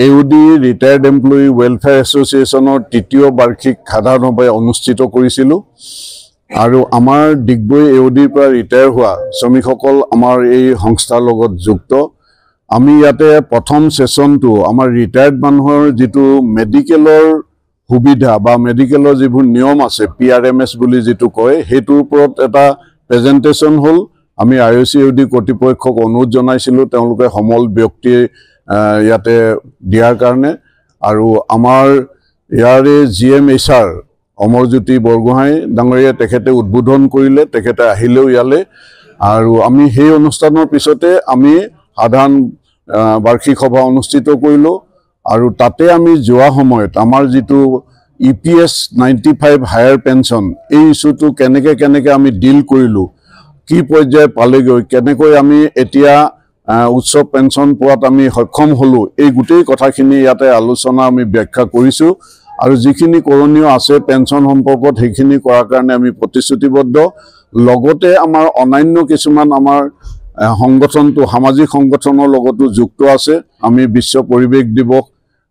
এউডি retired employee welfare এছ'চিয়েশ্যনৰ তৃতীয় বাৰ্ষিক সাধাৰণ সভা অনুষ্ঠিত কৰিছিলোঁ আৰু আমাৰ ডিগবৈ এউডিৰ পৰা ৰিটায়াৰ হোৱা শ্ৰমিকসকল আমাৰ এই সংস্থাৰ লগত যুক্ত আমি ইয়াতে প্ৰথম সেশনটো আমাৰ ৰিটায়াৰ্ড মানুহৰ যেটো মেডিকেলৰ সুবিধা বা মেডিকেলৰ যিবোৰ নিয়ম আছে পিআৰএমএছ বুলি যেটো কয় হেতুৰ ওপৰত এটা প্ৰেজেন্টেশন হল আমি আইওসিউডি কৰ্তৃপক্ষক অনুৰোধ জনাইছিলোঁ তেওঁলোকে সমল ব্যক্তি ইয়াতে দিয়াৰ কাৰণে আৰু আমাৰ ইয়াৰে জিএমএইচআৰ অমৰজ্যোতি বৰগোহাঁই ডাঙৰীয়া তেখেতে উদ্বোধন কৰিলে তেখেতে আহিলেও ইয়ালে আৰু আমি সেই অনুষ্ঠানৰ পিছতে আমি সাধাৰণ বাৰ্ষিক সভা অনুষ্ঠিত কৰিলো আৰু তাতে আমি যোৱা সময়ত আমাৰ যেটো ইপিএছ 95 হায়াৰ পেনশন এই ইস্যুটো কেনেকে আমি ডিল কৰিলো কি পৰ্যায় পালেগৈ কেনেকৈ আমি এতিয়া উচ্চ পেনশন পোৱাত আমি সক্ষম হলো এই গুটেই কথাখিনি ইয়াতে আলোচনা আমি ব্যাখ্যা কৰিছো আৰু যিখিনি কৰণীয় আছে পেনশন সম্পৰ্কত সেইখিনি কৰাৰ কাৰণে আমি প্ৰতিশ্ৰুতিবদ্ধ লগতে আমাৰ অনান্য কিছুমান আমাৰ সংগঠনটো সামাজিক সংগঠনৰ লগতো যুক্ত আছে আমি বিশ্ব পৰিৱেশ দিৱস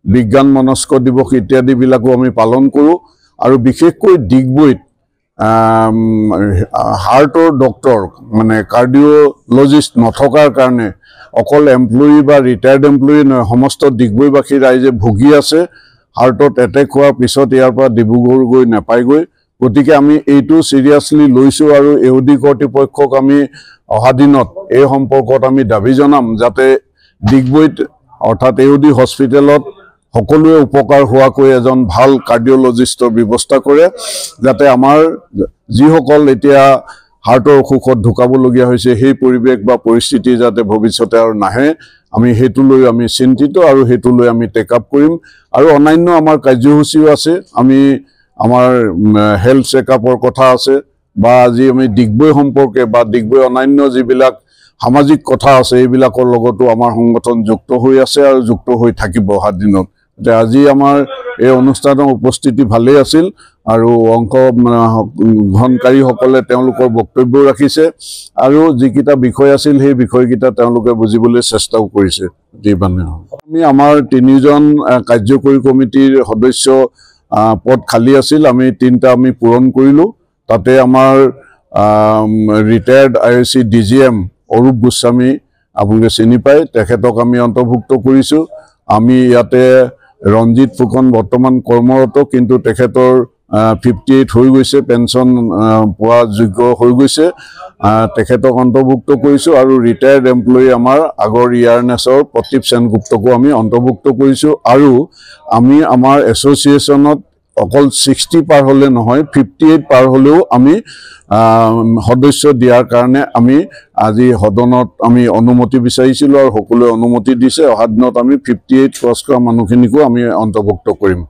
বিজ্ঞান মনস্ক দিৱস ইত্যাদি বিলাকো আমি পালন কৰো আৰু বিশেষকৈ ডিগবৈত হাৰ্টৰ ডক্টৰ মানে কাৰ্ডিঅলজিষ্ট নথকাৰ কাৰণে অকল এমপ্লয়ী বা ৰিটায়াৰ্ড এমপ্লয়ী নহয় সমস্ত ডিগবৈবাসী ৰাইজে ভুগি আছে হাৰ্টত এটেক হোৱাৰ পিছত ইয়াৰ পৰা ডিব্ৰুগড় গৈ নাপায়গৈ গতিকে আমি এইটো সিৰিয়াসলি লৈছো আৰু এউডি কৰ্তৃপক্ষক আমি অহা দিনত এই সম্পৰ্কত আমি দাবী জনাম যাতে ডিগবৈত অৰ্থাৎ এউডি হস্পিটেলত সকলোৱে উপকাৰ হোৱাকৈ এজন ভাল কাৰ্ডিঅলজিষ্টৰ ব্যৱস্থা কৰে যাতে আমাৰ যিসকল এতিয়া হাৰ্টৰ অসুখত ঢুকাবলগীয়া হৈছে সেই পৰিৱেশ বা পৰিস্থিতি যাতে ভৱিষ্যতে আৰু নাহে আমি হেতু লৈ আমি চিন্তিত আৰু হেতু লৈ আমি টেক আপ কৰিম আৰু অনান্য আমাৰ কাৰ্যসূচীও আছে আমি আমাৰ হেলথ চেকআপৰ কথা আছে বা আজি আমি ডিগবৈ সম্পৰ্কে বা ডিগবৈ অনান্য যিবিলাক সামাজিক কথা আছে এইবিলাকৰ লগতো আমাৰ সংগঠন যুক্ত হৈ আছে আৰু যুক্ত হৈ থাকিব অহা দিনত আজি আমাৰ এই অনুষ্ঠানৰ উপস্থিতি ভালে আছিল আৰু অংশগ্ৰহণকাৰী সকলে তেওঁলোকৰ বক্তব্য ৰাখিছে আৰু যিকিটা বিষয় আছিল সেই বিষয়কিটা তেওঁলোকে বুজিবলৈ চেষ্টাও কৰিছে যিবানে আমি আমাৰ তিনিজন কাৰ্যকৰী কমিটিৰ সদস্য পদ খালি আছিল আমি তিনটা আমি পূৰণ কৰিলো তাতে আমাৰ retired IOC DGM Arup Goswami আপোনালোকে চিনি পায় তেখেতক আমি অন্তৰ্ভুক্ত কৰিছো আমি ইয়াতে ৰঞ্জিত ফুকন বৰ্তমান কৰ্মৰত কিন্তু তেখেতৰ 58 হৈ গৈছে পেনশন পোৱা যোগ্য হৈ গৈছে তেখেতক অন্তৰ্ভুক্ত কৰিছো আৰু ৰিটায়াৰ্ড এমপ্লয়ী আমাৰ আগৰ ইয়াৰনেছৰ প্ৰতীপ সেনগুপ্তকো আমি অন্তৰ্ভুক্ত কৰিছো আৰু আমি আমাৰ এছ'চিয়েশ্যনত অকল 60 পাৰ হলে নহয় 58 পাৰ হলেও আমি সদস্য দিয়াৰ কাৰণে আমি আজি সদনত আমি অনুমতি বিচাৰিছিলো আৰু সকলোৱে অনুমতি দিছে অহা দিনত আমি 58 ক্ৰছ কৰা মানুহখিনিকো আমি অন্তৰ্ভুক্ত কৰিম